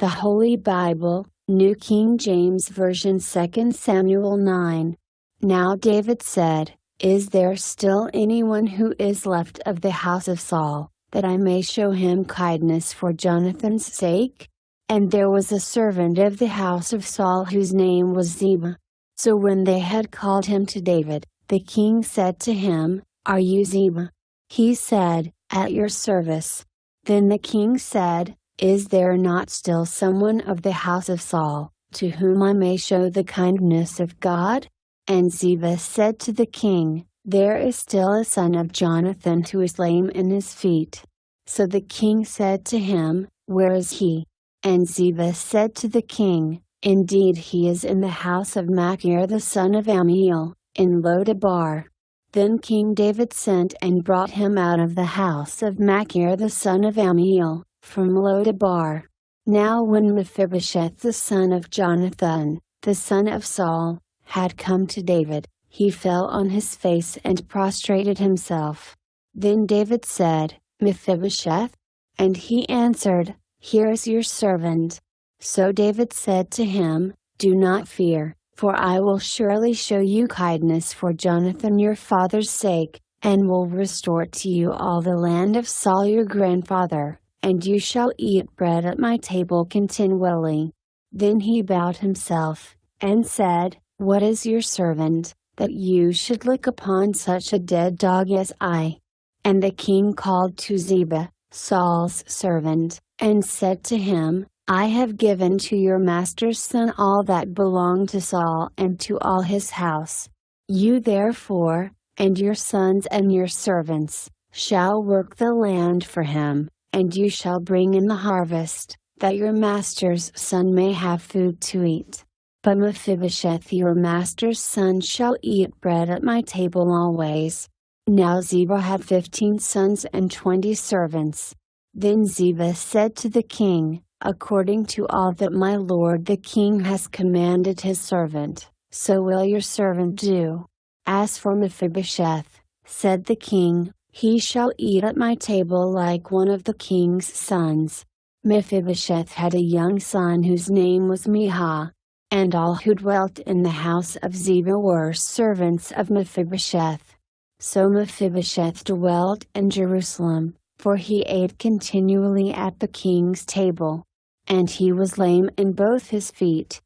The Holy Bible, New King James Version 2 Samuel 9. Now David said, Is there still anyone who is left of the house of Saul, that I may show him kindness for Jonathan's sake? And there was a servant of the house of Saul whose name was Ziba. So when they had called him to David, the king said to him, Are you Ziba? He said, At your service. Then the king said, Is there not still someone of the house of Saul, to whom I may show the kindness of God? And Ziba said to the king, There is still a son of Jonathan who is lame in his feet. So the king said to him, Where is he? And Ziba said to the king, Indeed he is in the house of Machir the son of Ammiel, in Lodabar. Then King David sent and brought him out of the house of Machir the son of Ammiel, from Lodabar. Now when Mephibosheth the son of Jonathan, the son of Saul, had come to David, he fell on his face and prostrated himself. Then David said, Mephibosheth? And he answered, Here is your servant. So David said to him, Do not fear, for I will surely show you kindness for Jonathan your father's sake, and will restore to you all the land of Saul your grandfather, and you shall eat bread at my table continually. Then he bowed himself, and said, What is your servant, that you should look upon such a dead dog as I? And the king called to Ziba, Saul's servant, and said to him, I have given to your master's son all that belonged to Saul and to all his house. You therefore, and your sons and your servants, shall work the land for him, and you shall bring in the harvest, that your master's son may have food to eat. But Mephibosheth your master's son shall eat bread at my table always. Now Ziba had 15 sons and 20 servants. Then Ziba said to the king, According to all that my lord the king has commanded his servant, so will your servant do. As for Mephibosheth, said the king, he shall eat at my table like one of the king's sons. Mephibosheth had a young son whose name was Miha. And all who dwelt in the house of Ziba were servants of Mephibosheth. So Mephibosheth dwelt in Jerusalem, for he ate continually at the king's table. And he was lame in both his feet.